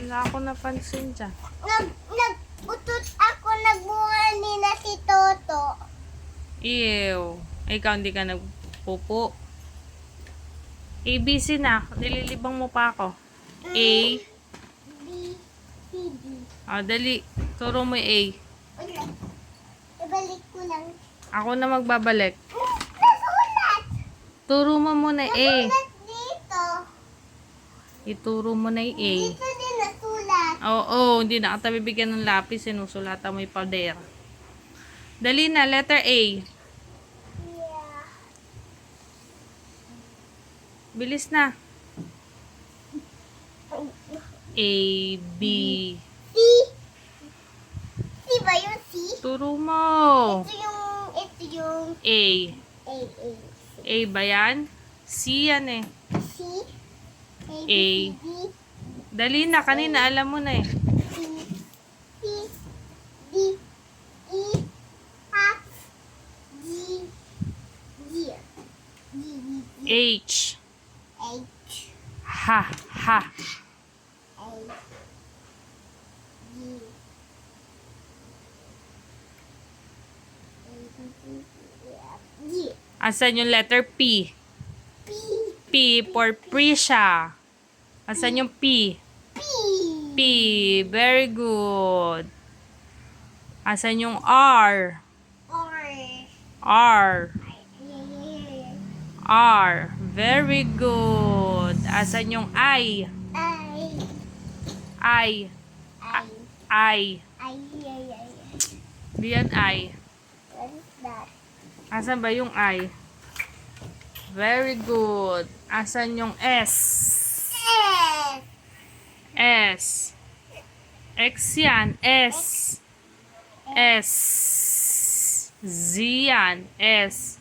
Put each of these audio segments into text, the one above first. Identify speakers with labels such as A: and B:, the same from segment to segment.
A: Wala ako napansin dyan.
B: Nag-utot ako, nagbunga nila si Toto.
A: Ew. Ikaw hindi ka nagpupo. ABC na. Nililibang mo pa ako. A.
B: B, C, D.
A: Dali. Turo mo yung A.
B: Wala. Ibalik ko lang.
A: Ako na magbabalik.
B: Nasulat!
A: Turo mo muna yung A.
B: Nasulat dito.
A: Ituro mo na yung A.
B: Dito din nasulat.
A: Oo, hindi na kita bibigyan ng lapis. Sinusulatan mo yung pader. Dali na, letter A.
B: Yeah.
A: Bilis na. A, B.
B: C. C ba yung C?
A: Turo mo.
B: Ito yung
A: A.
B: A, A.
A: A ba yan? C yan eh.
B: C. A, B,
A: A.
B: C, D.
A: Dali na, kanina alam mo na eh.
B: C, C, D, E, F, G, G, G, G, G,
A: H.
B: H,
A: Ha, ha.
B: A, G, G,
A: Asan yung letter P?
B: P,
A: P for Prisha. Asan yung P?
B: P,
A: P. Very good. Asan yung R?
B: R,
A: R.
B: yeah,
A: R. Very good. Asan yung I?
B: I,
A: I.
B: I,
A: I.
B: yeah.
A: Di yan I.
B: What is that?
A: Asan ba yung I? Very good. Asan yung S?
B: S,
A: S. X yan. S. S. Z yan. S.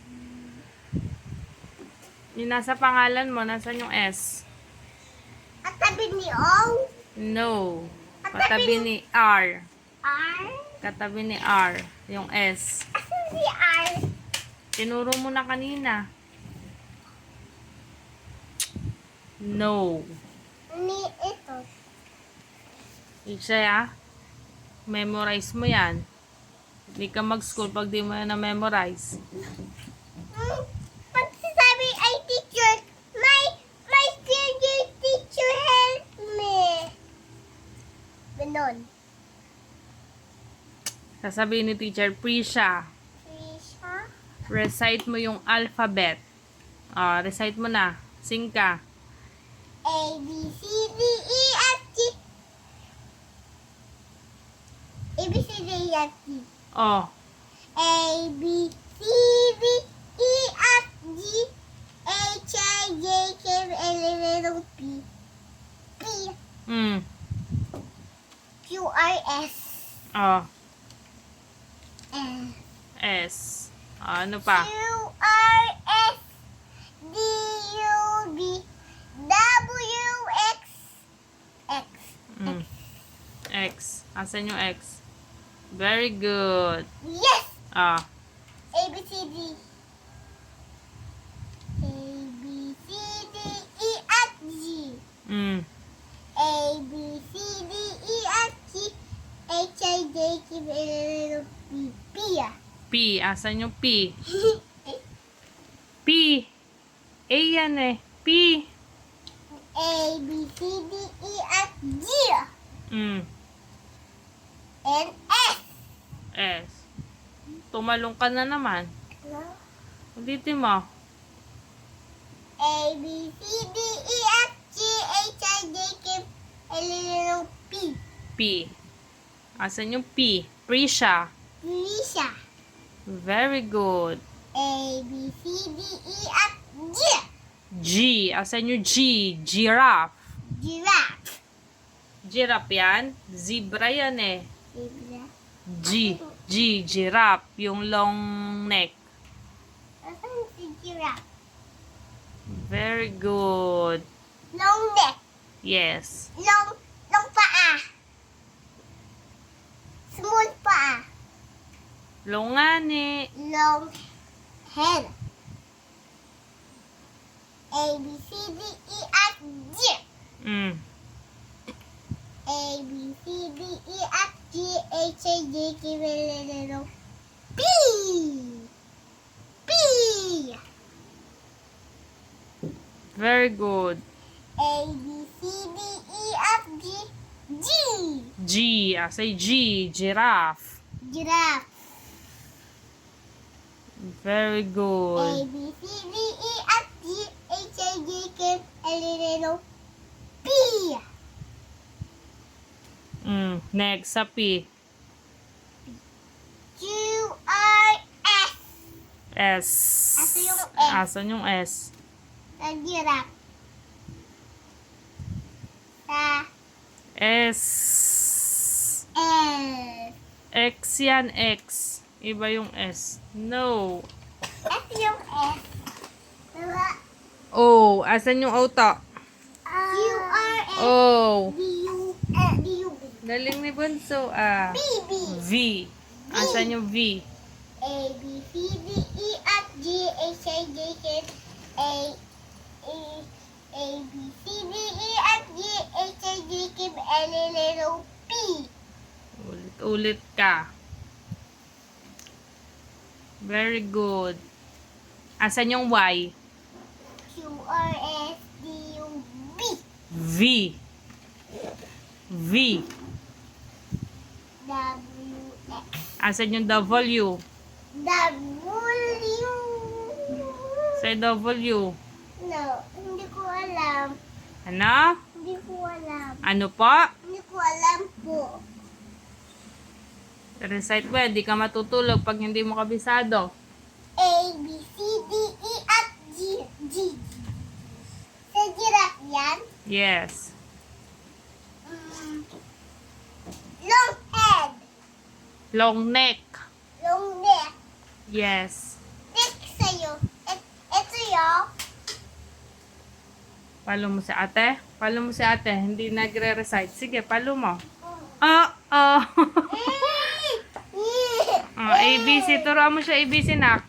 A: Yung nasa pangalan mo, nasan yung S?
B: at tabi ni O,
A: No. Katabi ni R.
B: R,
A: Katabi ni R. Yung S.
B: asan si R?
A: Tinuro mo na kanina. No.
B: Ni ito.
A: Isaya, memorize mo yan. Hindi ka mag-school pag di mo yan na-memorize.
B: Pag sasabi ay teacher, my favorite teacher help me. Ganon.
A: Sasabihin ni teacher, Prisha,
B: Trisha,
A: recite mo yung alphabet. Recite mo na. Sing ka.
B: A, B, C, D, E, F, G. A, B, C, D, E, F, G.
A: Oh,
B: A, B, C, D, E, F, G, H, I, J, K, L, M, N, O, P. P, Q, R, S.
A: Oh,
B: N.
A: S. Ano pa?
B: Q, R, S, D, U, B, W, X, X.
A: X. Asan yung X? Very good.
B: Yes!
A: Ah,
B: A, B, C, D. A, B, C, D, E, F, G. A, B, C, D, E, F, G, H, I, J, K, L, M, N, O, P. P,
A: P. Asan yung P? P. A yan eh. P.
B: A, B, C, D, E, F, G. And S.
A: S. Tumalong ka na naman. Ulitin mo.
B: A, B, C, D, E, F, G, H, I, J, K, L, M, N, O, P.
A: P. Asan yung P? Prisha.
B: Felicia.
A: Very good.
B: A, B, C, D, E, F, G.
A: G. Asan yung G? Giraffe.
B: Giraffe.
A: Giraffe yan? Zebra yan eh.
B: Zebra.
A: G. G. Giraffe. Yung long neck.
B: Asan si giraffe?
A: Very good.
B: Long neck.
A: Yes.
B: Long paa. Small paa.
A: Longani.
B: Long head. A, B, C, D, E, F, G.
A: Mm.
B: A, J, K, L, M, N, O, P. P.
A: Very good.
B: A, B, C, D, E, F, G, G.
A: G. Say G. Giraffe.
B: Giraffe.
A: Very
B: A,
A: good.
B: B, C, D, E, F, G, H, I, J, K, L, M, N, O, P.
A: Next, sa P.
B: Q, R, S.
A: S.
B: Asa yung S?
A: Asan yung S?
B: Sa giraffe. Sa
A: S.
B: L.
A: X yan, X. Iba yung S. No.
B: S yung S. Diba?
A: O. Asan yung O to?
B: Q, R, S,
A: O.
B: D, U, D, U, B.
A: Galing ni Bunso,
B: B, B.
A: V. Asan yung V?
B: A, B, C, D, E, F, G, H, I, J, K, A, B, C, D, E, F, G, H, I, J, K, L, M, N, O, P.
A: Ulit-ulit ka. Very good. Asan yung Y?
B: Q, R, S, D, U, B.
A: V. V.
B: W, X.
A: Asan yung W?
B: W.
A: Say W.
B: No, hindi ko alam.
A: Ano?
B: Hindi ko alam.
A: Ano po?
B: Hindi ko alam po.
A: Recite mo, di ka matutulog pag hindi mo kabisado.
B: A, B, C, D, E, F, G, G. Sa giraffe yan?
A: Yes.
B: Long head.
A: Long neck.
B: Long neck.
A: Yes.
B: Next sa'yo. Ito yun.
A: Palo mo si ate. Palo mo si ate. Hindi nagre-recite. Sige, palo mo. Oh.
B: Mm.
A: ABC. Turuan mo siya ABC, nak.